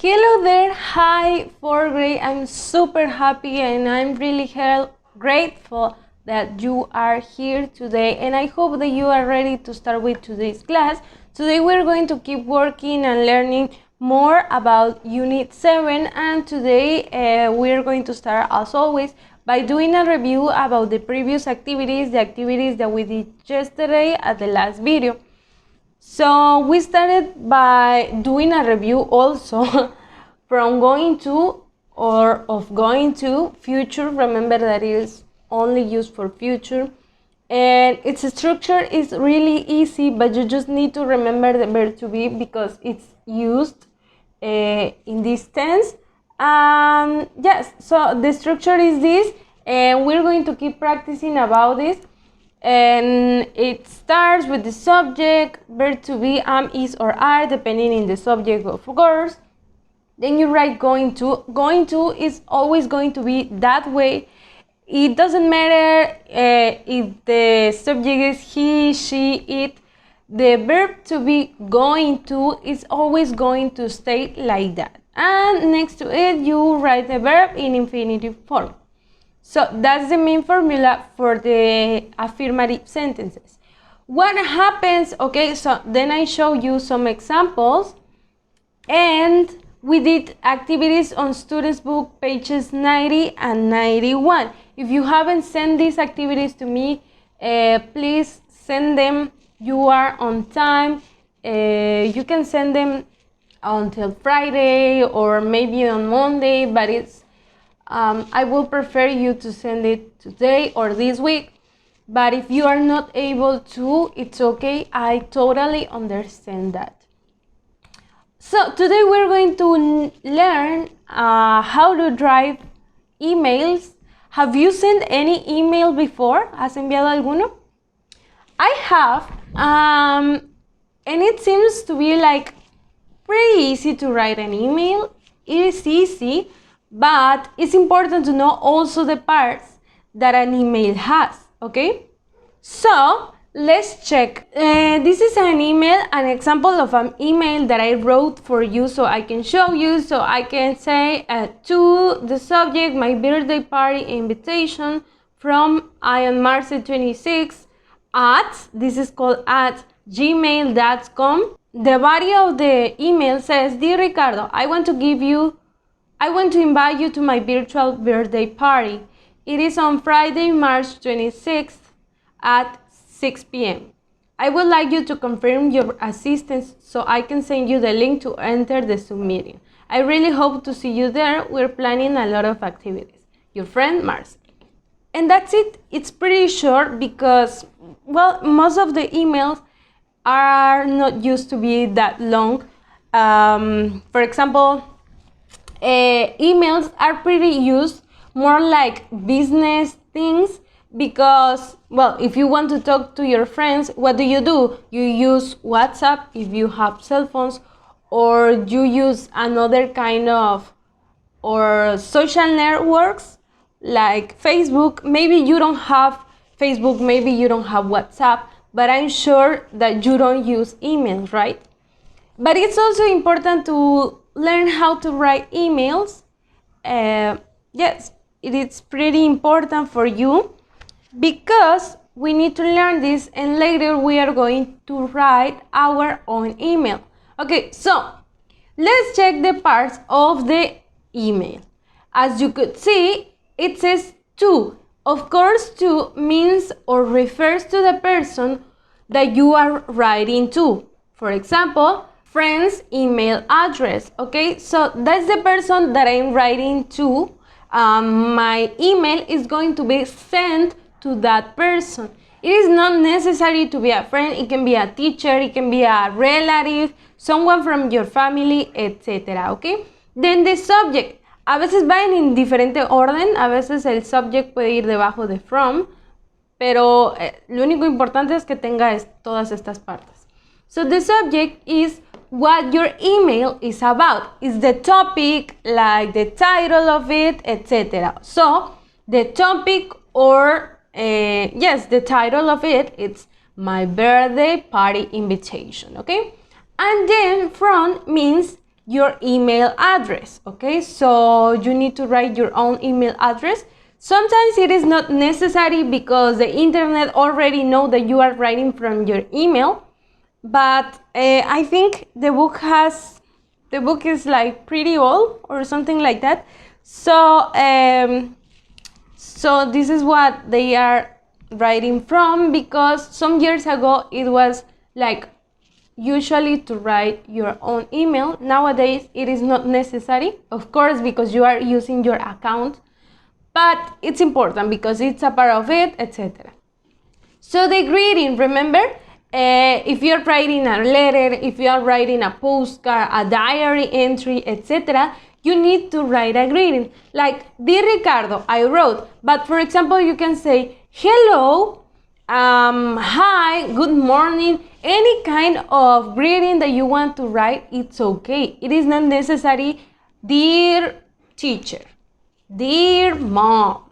Hello there, hi 4th grade. I'm super happy and I'm really grateful that you are here today, and I hope that you are ready to start with today's class. Today we're going to keep working and learning more about Unit 7, and today we're going to start as always by doing a review about the previous activities, the activities that we did yesterday at the last video. So we started by doing a review also from going to or of going to future. Remember that it is only used for future, and its structure is really easy, but you just need to remember the verb to be because it's used in this tense. Yes, so the structure is this, and we're going to keep practicing about this. And it starts with the subject, verb to be, am, is, or are, depending on the subject, of course. Then you write going to. Going to is always going to be that way. It doesn't matter if the subject is he, she, it. The verb to be going to is always going to stay like that. And next to it, you write the verb in infinitive form. So that's the main formula for the affirmative sentences. What happens, okay, so then I show you some examples, and we did activities on students book pages 90 and 91. If you haven't sent these activities to me, please send them. You are on time. You can send them until Friday or maybe on Monday, but I will prefer you to send it today or this week. But if you are not able to, it's okay. I totally understand that. So today we're going to learn how to write emails. Have you sent any email before? ¿Has enviado alguno? I have, and it seems to be like pretty easy to write an email. It is easy, but it's important to know also the parts that an email has, okay? So let's check. This is an email, an example of an email that I wrote for you so I can show you. So I can say to the subject, my birthday party invitation from Ian Marcy 26 at, this is called at gmail.com. The body of the email says, Dear Ricardo, I want to invite you to my virtual birthday party. It is on Friday, March 26th at 6 p.m. I would like you to confirm your assistance so I can send you the link to enter the Zoom meeting. I really hope to see you there. We're planning a lot of activities. Your friend, Marcy. And that's it. It's pretty short because, well, most of the emails are not used to be that long. For example, emails are pretty used more like business things because, well, if you want to talk to your friends, what do? You use WhatsApp if you have cell phones, or you use another kind of or social networks like Facebook. Maybe you don't have Facebook, maybe you don't have WhatsApp, but I'm sure that you don't use emails, right? But it's also important to learn how to write emails. Yes, it is pretty important for you because we need to learn this, and later we are going to write our own email. Okay, so let's check the parts of the email. As you could see, it says to. Of course, to means or refers to the person that you are writing to. For example, friend's email address. Okay, so that's the person that I'm writing to. My email is going to be sent to that person. It is not necessary to be a friend. It can be a teacher, it can be a relative, someone from your family, etc. Okay, then the subject. A veces van en diferente orden, a veces el subject puede ir debajo de from, pero lo único importante es que tenga todas estas partes. So the subject is what your email is about. Is the topic, like the title of it, etc. So the topic or yes, the title of it, it's my birthday party invitation, okay? And then from means your email address, okay? So you need to write your own email address. Sometimes it is not necessary because the internet already know that you are writing from your email, but I think the book is like pretty old or something like that. So so this is what they are writing from, because some years ago it was like usually to write your own email. Nowadays it is not necessary, of course, because you are using your account, but it's important because it's a part of it, etc. So the greeting, remember, if you're writing a letter, if you are writing a postcard, a diary entry, etc., you need to write a greeting. Like, dear Ricardo, I wrote, but for example, you can say, hello, hi, good morning, any kind of greeting that you want to write, it's okay. It is not necessary, dear teacher, dear mom,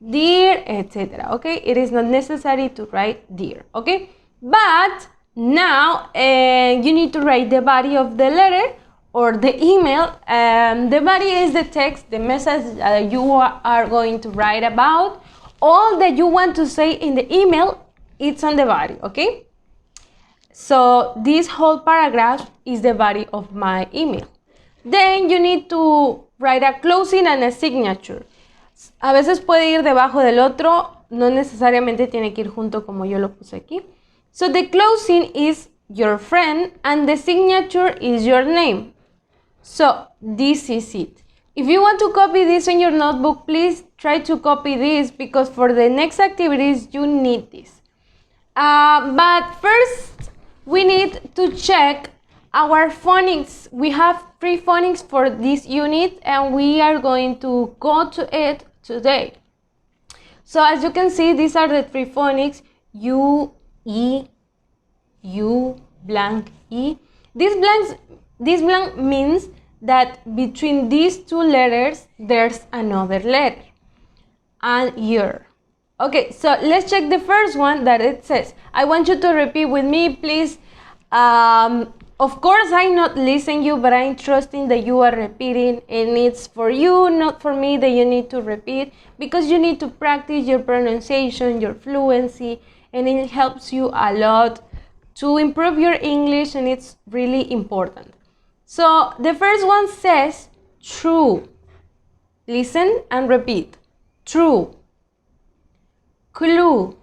dear, etc. Okay, it is not necessary to write dear, okay? But now you need to write the body of the letter or the email. The body is the text, the message you are going to write about. All that you want to say in the email, it's on the body, okay? So this whole paragraph is the body of my email. Then you need to write a closing and a signature. A veces puede ir debajo del otro, no necesariamente tiene que ir junto como yo lo puse aquí. So the closing is your friend and the signature is your name. So this is it. If you want to copy this in your notebook, please try to copy this because for the next activities you need this. But first we need to check our phonics. We have 3 phonics for this unit and we are going to go to it today. So as you can see, these are the 3 phonics: U, E, U, blank, E. This blank means that between these 2 letters there's another letter, and year. Okay, so let's check the first one that it says. I want you to repeat with me, please. Of course, I'm not listening you, but I'm trusting that you are repeating, and it's for you, not for me, that you need to repeat, because you need to practice your pronunciation, your fluency, and it helps you a lot to improve your English, and it's really important. So the first one says true. Listen and repeat. True. Clue.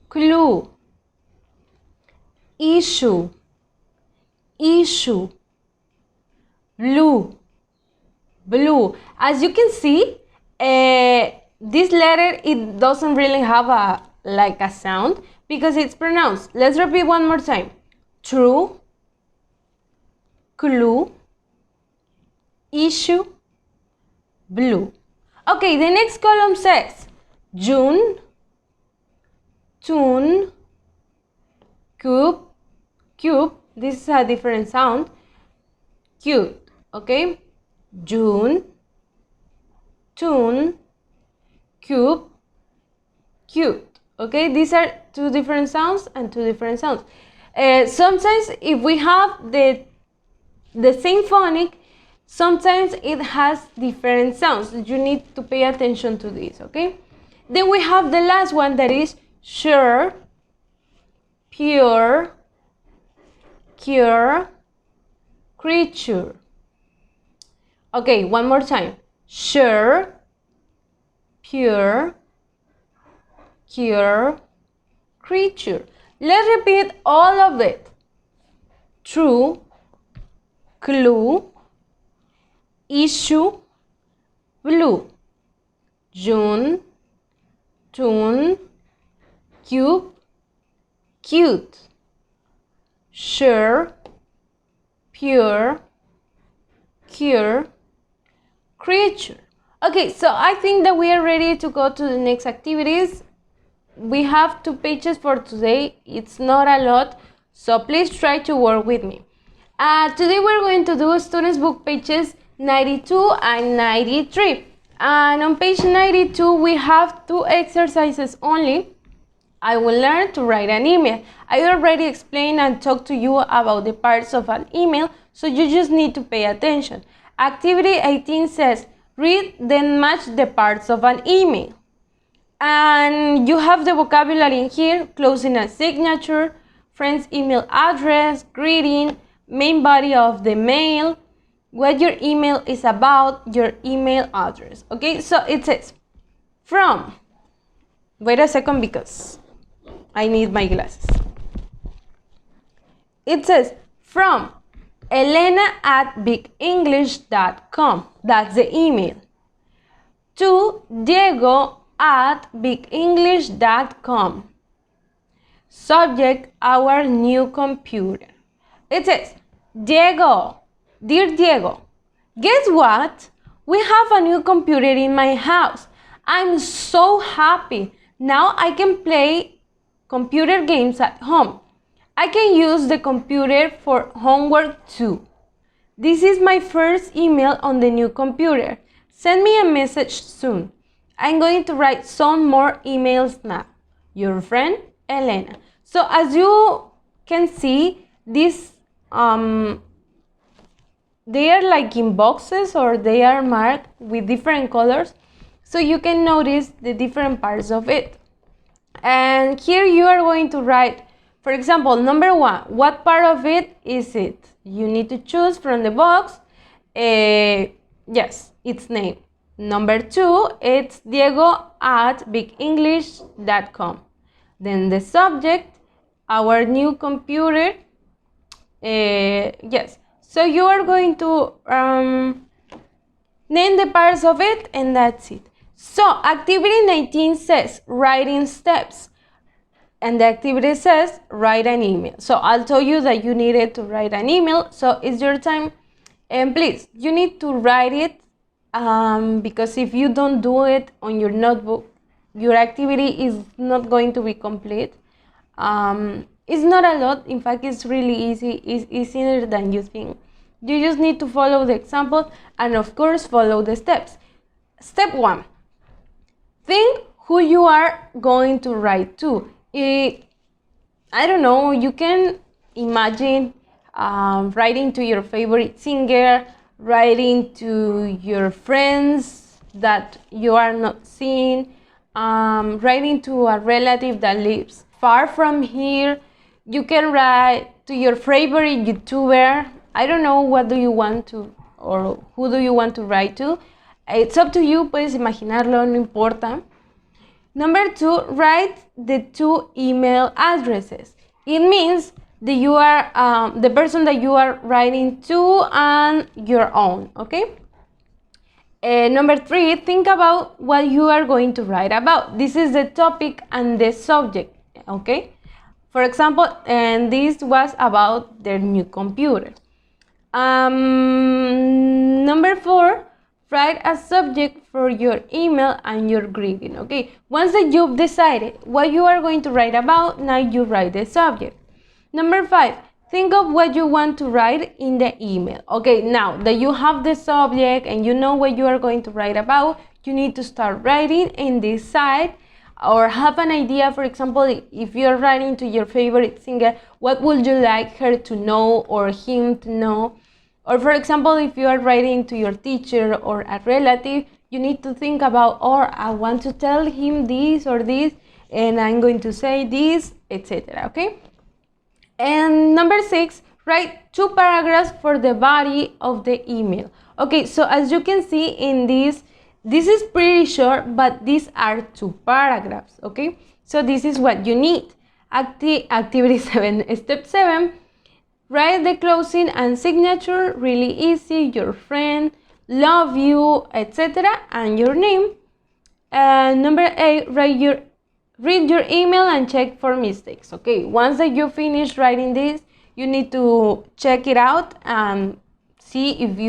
Clue. Issue. Issue. Blue. Blue. As you can see, this letter, it doesn't really have a sound because it's pronounced. Let's repeat one more time. True. Clue. Issue. Blue. Okay, the next column says June, tune, cube, cube. This is a different sound. Cute, okay? June, tune, cube, cute. Okay, these are 2 different sounds and 2 different sounds. Sometimes if we have the same phonic, sometimes it has different sounds. You need to pay attention to this, okay? Then we have the last one that is sure, pure, cure, creature. Okay, one more time. Sure, pure, cure, creature. Let's repeat all of it. True, clue, issue, blue. June, tune, cube, cute. Sure, pure, cure, creature. Okay, so I think that we are ready to go to the next activities. We have 2 pages for today. It's not a lot, so please try to work with me. Today we're going to do students book pages 92 and 93. And on page 92 we have 2 exercises only. I will learn to write an email. I already explained and talked to you about the parts of an email, so you just need to pay attention. Activity 18 says, read then match the parts of an email. And you have the vocabulary in here: closing and signature, friend's email address, greeting, main body of the mail, what your email is about, your email address. Okay, so it says from, wait a second because I need my glasses. It says from elena@bigenglish.com. That's the email. To diego@bigenglish.com. Subject, our new computer. It says, Diego, dear Diego, guess what? We have a new computer in my house. I'm so happy. Now I can play computer games at home. I can use the computer for homework too. This is my first email on the new computer. Send me a message soon. I'm going to write some more emails now. Your friend, Elena. So as you can see, these they are like in boxes, or they are marked with different colors, so you can notice the different parts of it. And here you are going to write, for example, number 1, what part of it is it? You need to choose from the box. Yes, its name. Number 2, it's Diego@bigenglish.com. Then the subject, our new computer. Yes, so you are going to name the parts of it, and that's it. So activity 19 says writing steps, and the activity says write an email. So I'll tell you that you needed to write an email, so it's your time. And please, you need to write it, because if you don't do it on your notebook, your activity is not going to be complete. It's not a lot. In fact, it's really easy. It's easier than you think. You just need to follow the example and, of course, follow the steps. Step 1. Think who you are going to write to. I don't know, you can imagine writing to your favorite singer, writing to your friends that you are not seeing, writing to a relative that lives far from here. You can write to your favorite YouTuber. I don't know what do you want to, or who do you want to write to. It's up to you, puedes imaginarlo, no importa. Number 2, write the 2 email addresses. It means that you are the person that you are writing to and your own, okay? Number 3, think about what you are going to write about. This is the topic and the subject, okay? For example, and this was about their new computer. Number 4, write a subject for your email and your greeting, okay? Once that you've decided what you are going to write about, now you write the subject. Number 5, think of what you want to write in the email. Okay, now that you have the subject and you know what you are going to write about, you need to start writing and decide, or have an idea. For example, if you're writing to your favorite singer, what would you like her to know or him to know? Or for example, if you are writing to your teacher or a relative, you need to think about, or I want to tell him this or this, and I'm going to say this, etc. Okay? And number 6, write 2 paragraphs for the body of the email. Okay, so as you can see in this is pretty short, but these are 2 paragraphs, okay? So this is what you need. Activity 7, step 7, write the closing and signature, really easy, your friend, love you, etc., and your name. And number 8, read your email and check for mistakes. Okay, once that you finish writing this, you need to check it out and see if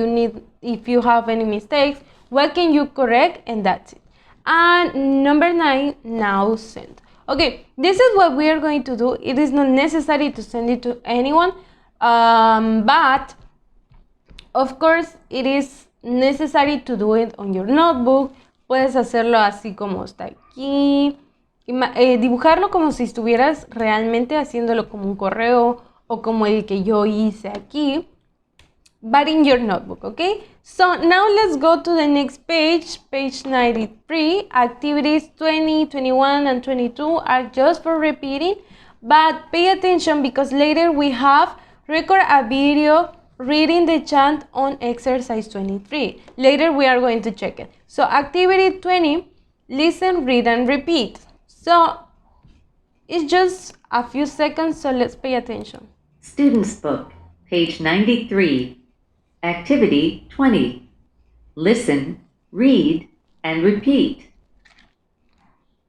you have any mistakes, what can you correct, and that's it. And number 9, now send. Okay, this is what we are going to do. It is not necessary to send it to anyone, but of course it is necessary to do it on your notebook. Puedes hacerlo así como está aquí. dibujarlo como si estuvieras realmente haciéndolo como un correo o como el que yo hice aquí, but in your notebook, okay? So now let's go to the next page, page 93. Activities 20, 21, and 22 are just for repeating, but pay attention because later we have record a video reading the chant on exercise 23. Later we are going to check it. So activity 20, listen, read, and repeat. So it's just a few seconds, so let's pay attention. Student's Book, page 93. Activity 20. Listen, read, and repeat.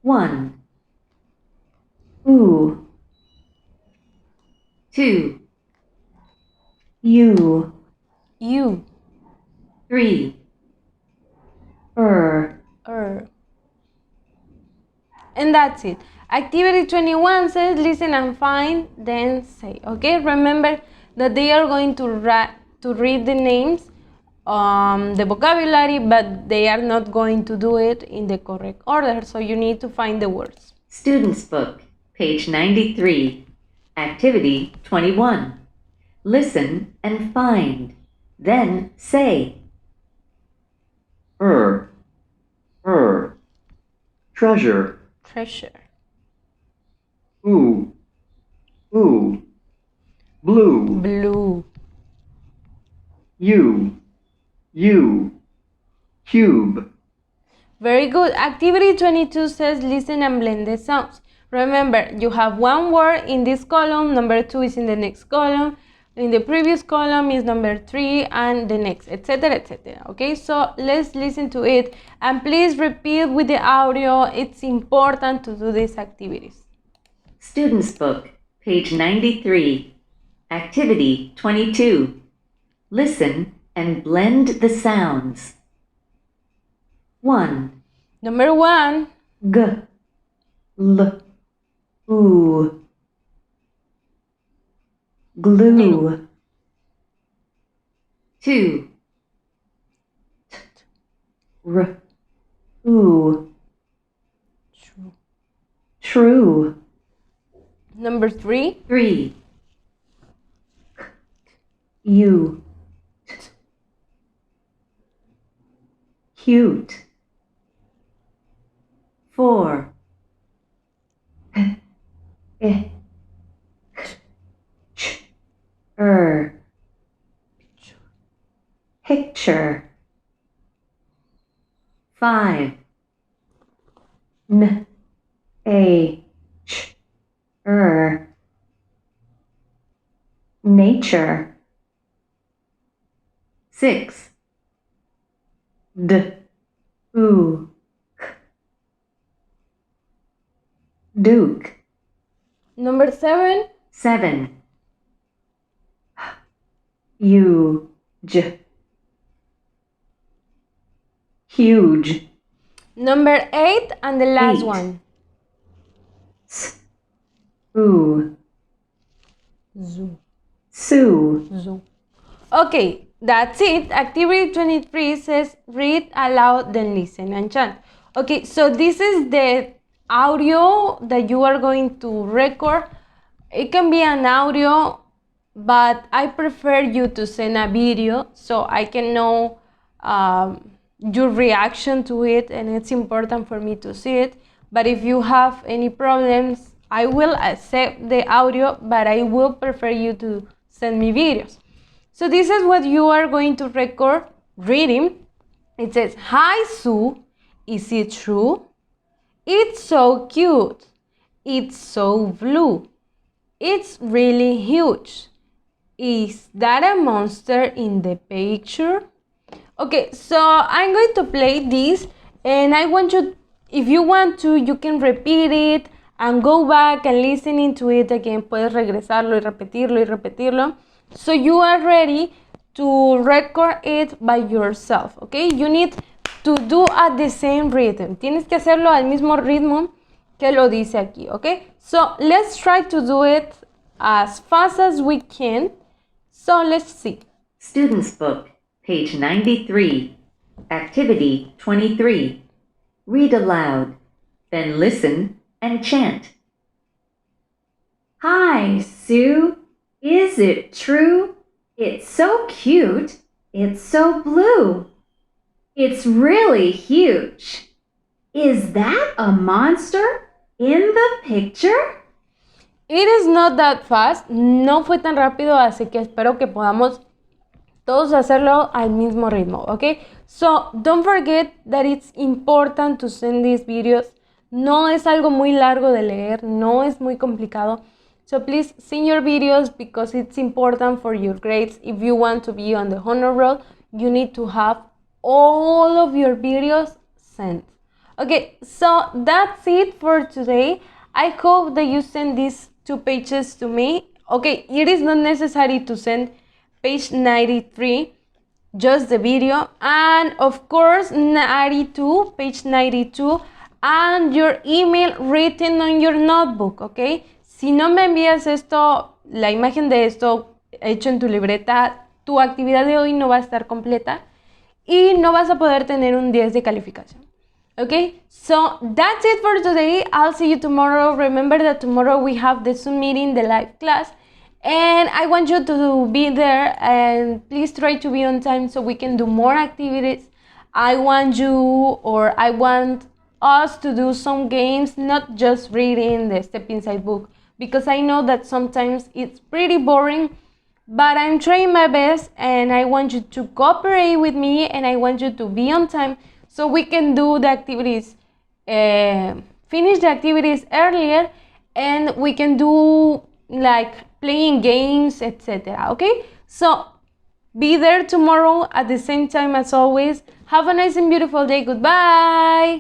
1. Ooh. 2. You. 3. And that's it. Activity 21 says listen and find, then say. Okay, remember that they are going to read the names, the vocabulary, but they are not going to do it in the correct order. So you need to find the words. Student's Book, page 93. Activity 21. Listen and find, then say. Treasure. Ooh. Blue. You. Cube. Very good. Activity 22 says listen and blend the sounds. Remember, you have one word in this column, number 2 is in the next column, in the previous column is number 3, and the next, etc., etc. Okay, so let's listen to it, and please repeat with the audio. It's important to do these activities. Student's Book, page 93. Activity 22. Listen and blend the sounds. 1. Number 1. G. L. Ooh. Glue. 2. T. R. Ooh. True. Number 3. 3. K. You. T. Cute. 4. P. Ch. Picture. 5. N. A. Ch. Nature. 6. D. Oo. K. Duke. Number 7. 7. Huge. Huge. Number 8 and the last 8. one. S. Ooh. Zoo. Sue. Okay, that's it. Activity 23 says read aloud, then listen and chant. Okay, so this is the audio that you are going to record. It can be an audio, but I prefer you to send a video so I can know your reaction to it, and it's important for me to see it. But if you have any problems, I will accept the audio, but I will prefer you to send me videos. So this is what you are going to record reading. It says, "Hi Sue, is it true? It's so cute. It's so blue. It's really huge. Is that a monster in the picture?" Okay, so I'm going to play this, and I want you, if you want to, you can repeat it and go back and listening to it again. Puedes regresarlo y repetirlo y repetirlo. So you are ready to record it by yourself, okay? You need to do at the same rhythm. Tienes que hacerlo al mismo ritmo que lo dice aquí, okay? So let's try to do it as fast as we can. So let's see. Student's Book, page 93. Activity 23. Read aloud, then listen and chant. Hi, Sue. Is it true? It's so cute. It's so blue. It's really huge. Is that a monster in the picture? It is not that fast. No fue tan rápido, así que espero que podamos todos hacerlo al mismo ritmo, ¿ok? So, don't forget that it's important to send these videos. No es algo muy largo de leer, no es muy complicado. So please send your videos because it's important for your grades. If you want to be on the honor roll, you need to have all of your videos sent. Okay, so that's it for today. I hope that you send these 2 pages to me. Okay, it is not necessary to send page 93, just the video, and of course 92, page 92, and your email written on your notebook, okay? Si no me envías esto, la imagen de esto hecho en tu libreta, tu actividad de hoy no va a estar completa y no vas a poder tener un 10 de calificación. Okay, so that's it for today. I'll see you tomorrow. Remember that tomorrow we have the Zoom meeting, the live class, and I want you to be there, and please try to be on time so we can do more activities. I want us to do some games, not just reading the Step Inside book, because I know that sometimes it's pretty boring, but I'm trying my best and I want you to cooperate with me and I want you to be on time so we can do the activities, finish the activities earlier, and we can do like playing games, etc. Okay, so be there tomorrow at the same time as always. Have a nice and beautiful day. Goodbye.